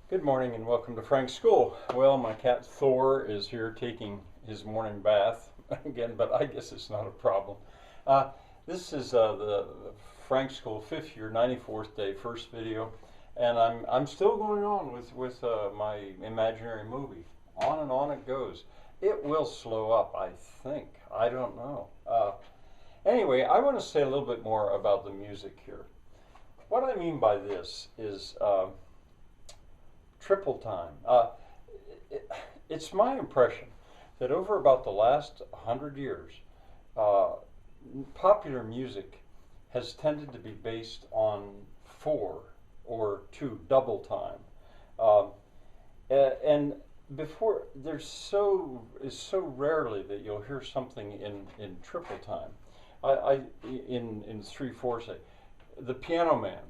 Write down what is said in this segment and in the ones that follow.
Good morning and welcome to Frank's School. Well, my cat Thor is here taking his morning bath again, but I guess it's not a problem. This is the Frank School 5th year, 94th day, first video, and I'm still going on with my imaginary movie. On and on it goes. It will slow up, I think. I don't know. Anyway, I want to say a little bit more about the music here. What I mean by this is triple time. It's my impression that over about the last 100 years, popular music has tended to be based on 4 or 2 double time. And before, there's so rarely that you'll hear something in triple time. In 3/4 say, the Piano Man.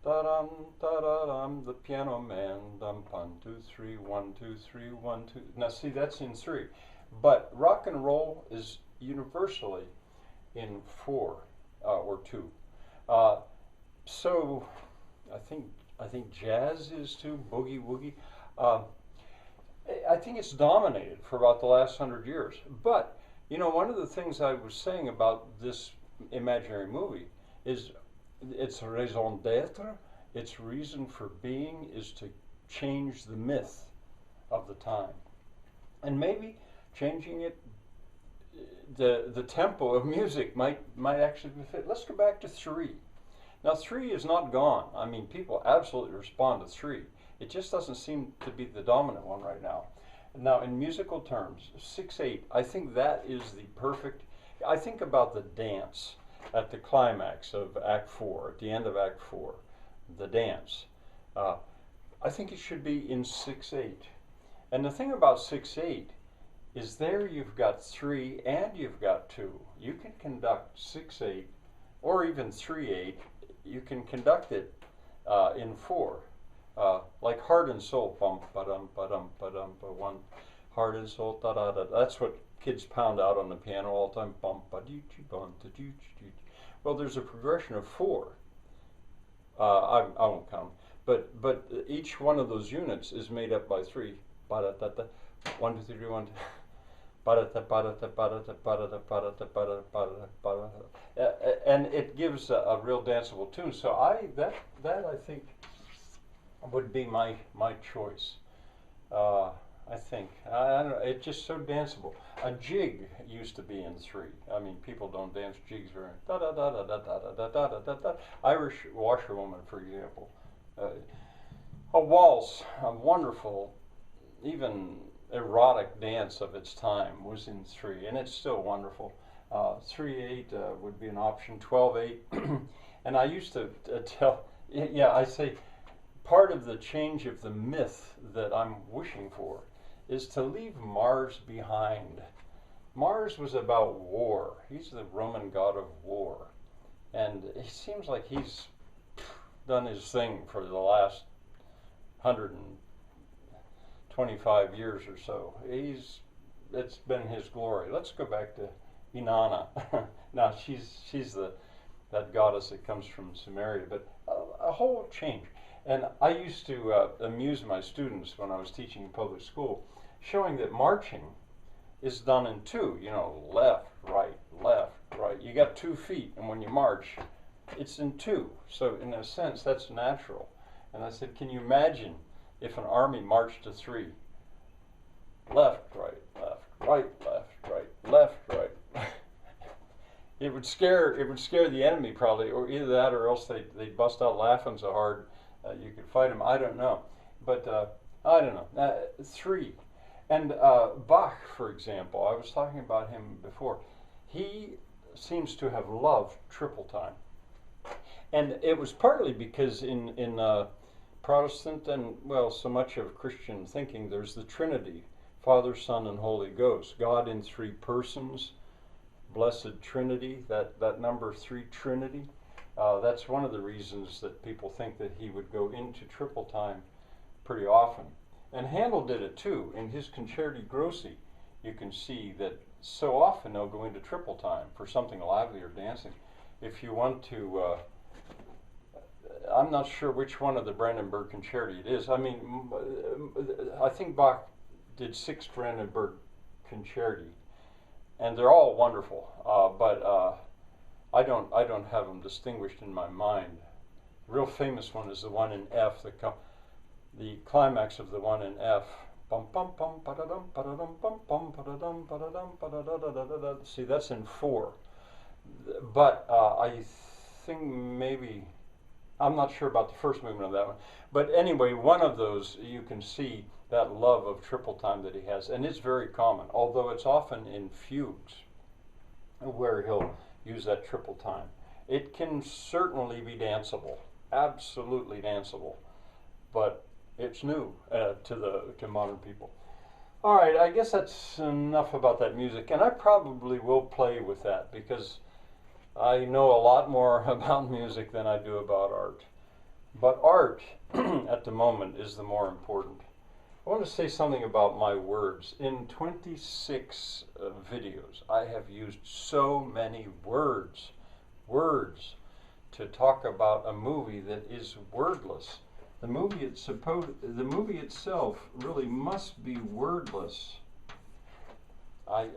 Da-dum, da-da-dum, the piano man, dum, 1, 2, 3, 1, 2, 3, 1, 2. Now see, that's in 3. But rock and roll is universally in 4 or 2. So I think jazz is too, boogie woogie. I think it's dominated for about the last 100 years. But, you know, one of the things I was saying about this imaginary movie is its raison d'etre, its reason for being, is to change the myth of the time. And maybe changing it, the tempo of music might actually be fit. Let's go back to 3. Now 3 is not gone. I mean, people absolutely respond to 3. It just doesn't seem to be the dominant one right now. Now in musical terms, 6/8, I think that is the perfect, I think about the dance at the climax of Act 4, at the end of Act 4, the dance. I think it should be in 6/8. And the thing about 6/8 is there you've got 3 and you've got 2. You can conduct 6/8 or even 3/8. You can conduct it in 4, like Heart and Soul, bum ba dum ba dum ba dum ba one, Heart and Soul da da da. That's what kids pound out on the piano all the time. Bum ba doo bum da doo doo. Well, there's a progression of 4. I won't count, but each one of those units is made up by 3. Ba da da da. 1 2 3 1. Ba da da ba da da ba da da ba da da ba da da ba da da ba da da. And it gives a real danceable tune. So that I think would be my choice. I think. I don't know, it's just so danceable. A jig used to be in 3. I mean, people don't dance jigs very much. Da da da da da da da da da da da. Irish washerwoman, for example. A waltz, a wonderful, even erotic dance of its time, was in 3, and it's still wonderful. 3/8 would be an option. 12/8, and I used to tell. Yeah, I say part of the change of the myth that I'm wishing for is to leave Mars behind. Mars was about war. He's the Roman god of war. And it seems like he's done his thing for the last 125 years or so. It's been his glory. Let's go back to Inanna. Now she's that goddess that comes from Sumeria, but a whole change. And I used to amuse my students when I was teaching in public school, showing that marching is done in 2. You know, left, right, left, right. You got 2 feet, and when you march, it's in 2. So in a sense, that's natural. And I said, can you imagine if an army marched to 3? Left, right, left, right, left, right, left, right. It would scare the enemy probably, or either that or else they'd bust out laughing so hard you could fight him. I don't know, but I don't know. 3, and Bach, for example. I was talking about him before. He seems to have loved triple time, and it was partly because in Protestant and, well, so much of Christian thinking, there's the Trinity: Father, Son, and Holy Ghost. God in 3 persons. Blessed Trinity. That number 3, Trinity. That's one of the reasons that people think that he would go into triple time pretty often. And Handel did it too. In his Concerti Grossi, you can see that so often they'll go into triple time for something lively or dancing. If you want to I'm not sure which one of the Brandenburg Concerti it is. I mean, I think Bach did 6 Brandenburg Concerti, and they're all wonderful. But I don't have them distinguished in my mind. The real famous one is the one in F. The climax of the one in F. Bum bum bum ba-da-dum ba-da-dum bum bum ba-da-dum ba-da-dum ba-da-da-da-da-da. See, that's in 4. But I think maybe, I'm not sure about the first movement of that one. But anyway, one of those, you can see that love of triple time that he has. And it's very common, although it's often in fugues where he'll use that triple time. It can certainly be danceable, absolutely danceable, but it's new to modern people. All right, I guess that's enough about that music, and I probably will play with that because I know a lot more about music than I do about art. But art, at the moment, is the more important. I want to say something about my words. In 26 videos, I have used so many words to talk about a movie that is wordless. The movie itself really must be wordless.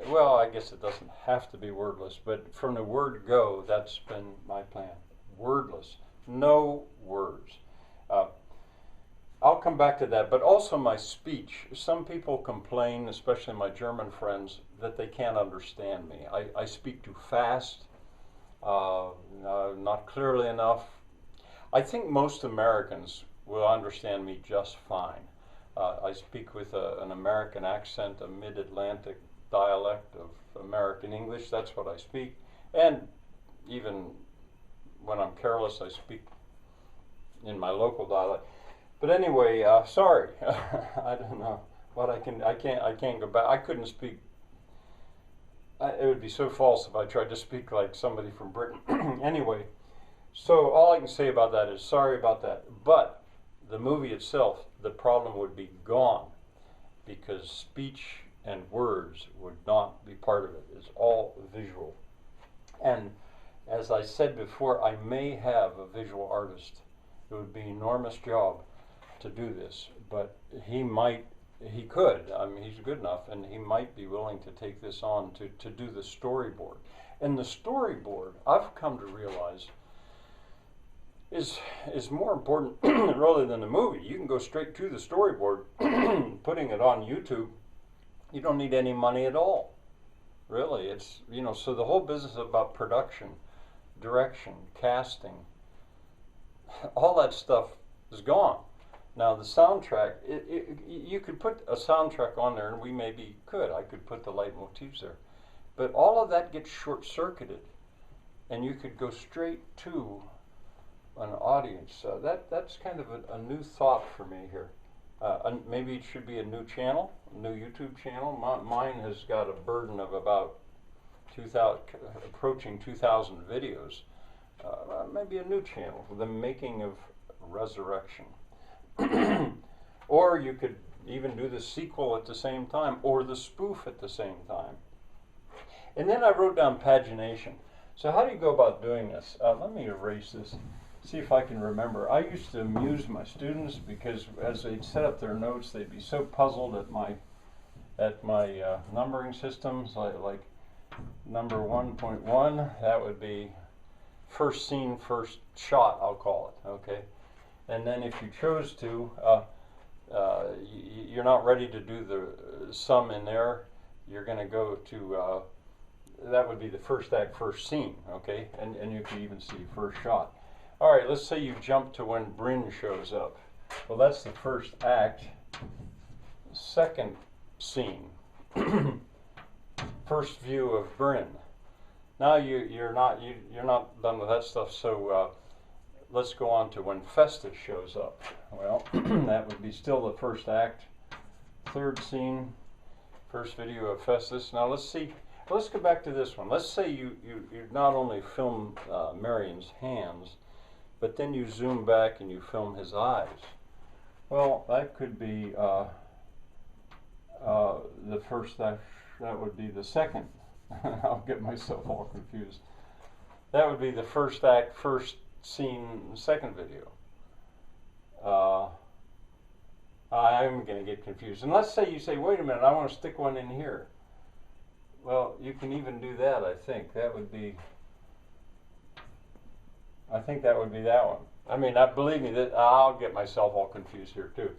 Well, I guess it doesn't have to be wordless, but from the word go, that's been my plan. Wordless, no words. I'll come back to that, but also my speech. Some people complain, especially my German friends, that they can't understand me. I speak too fast, not clearly enough. I think most Americans will understand me just fine. I speak with an American accent, a mid-Atlantic dialect of American English. That's what I speak. And even when I'm careless, I speak in my local dialect. But anyway, sorry. I don't know what I can't go back. I couldn't speak. It would be so false if I tried to speak like somebody from Britain. Anyway, so all I can say about that is sorry about that. But the movie itself, the problem would be gone because speech and words would not be part of it. It's all visual. And as I said before, I may have a visual artist. It would be an enormous job to do this, but he could, I mean, he's good enough, and he might be willing to take this on to do the storyboard. And the storyboard, I've come to realize, is more important rather than the movie. You can go straight to the storyboard, putting it on YouTube. You don't need any money at all. Really, it's, so the whole business about production, direction, casting, all that stuff is gone. Now the soundtrack, you could put a soundtrack on there, and I could put the leitmotifs there. But all of that gets short-circuited, and you could go straight to an audience. That's kind of a new thought for me here. Maybe it should be a new channel, a new YouTube channel. Mine has got a burden of about approaching 2,000 videos. Maybe a new channel, The Making of Resurrection. Or you could even do the sequel at the same time, or the spoof at the same time. And then I wrote down pagination. So how do you go about doing this? Let me erase this, see if I can remember. I used to amuse my students because as they'd set up their notes, they'd be so puzzled at my numbering systems, like number 1.1, that would be first scene, first shot, I'll call it, okay? And then if you chose to, you're not ready to do the sum in there, you're going to go to, that would be the first act, first scene, okay? And you can even see first shot. All right, let's say you jump to when Bryn shows up. Well, that's the first act, second scene, first view of Bryn. Now you're not done with that stuff, so let's go on to when Festus shows up. Well, that would be still the first act, third scene, first video of Festus. Now let's go back to this one. Let's say you not only film Marion's hands, but then you zoom back and you film his eyes. Well, that could be the first act. That would be the second. I'll get myself all confused. That would be the first act, first scene, second video. Uh, I'm going to get confused. And let's say you say, wait a minute, I want to stick one in here. Well, you can even do that, I think. I think that would be that one. I mean, believe me, that I'll get myself all confused here too.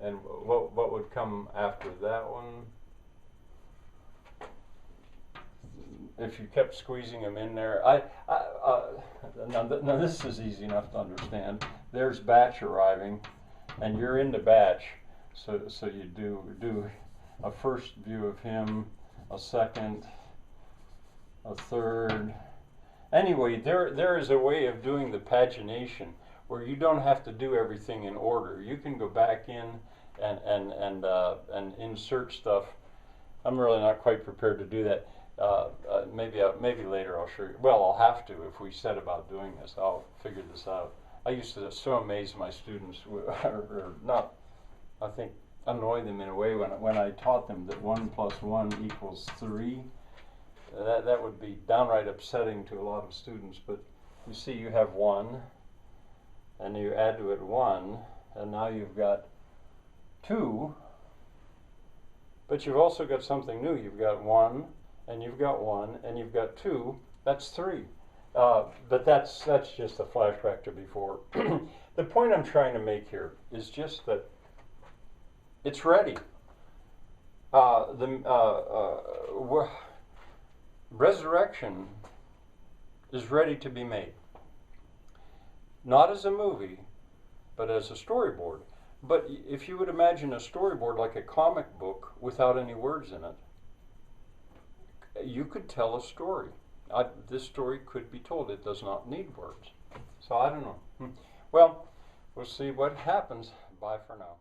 And what would come after that one? If you kept squeezing them in there, now this is easy enough to understand. There's batch arriving, and you're into batch, so you do a first view of him, a second, a third. Anyway, there is a way of doing the pagination where you don't have to do everything in order. You can go back in and insert stuff. I'm really not quite prepared to do that. Maybe later I'll show you. Well, I'll have to if we set about doing this. I'll figure this out. I used to so amaze my students, or not, I think annoy them in a way when I taught them that 1 + 1 = 3. That would be downright upsetting to a lot of students. But you see, you have 1, and you add to it 1, and now you've got 2. But you've also got something new. You've got 1. And you've got 1, and you've got 2, that's 3. But that's just a flashback to before. The point I'm trying to make here is just that it's ready. Resurrection is ready to be made. Not as a movie, but as a storyboard. But if you would imagine a storyboard like a comic book without any words in it, you could tell a story. This story could be told. It does not need words. So I don't know. Well, we'll see what happens. Bye for now.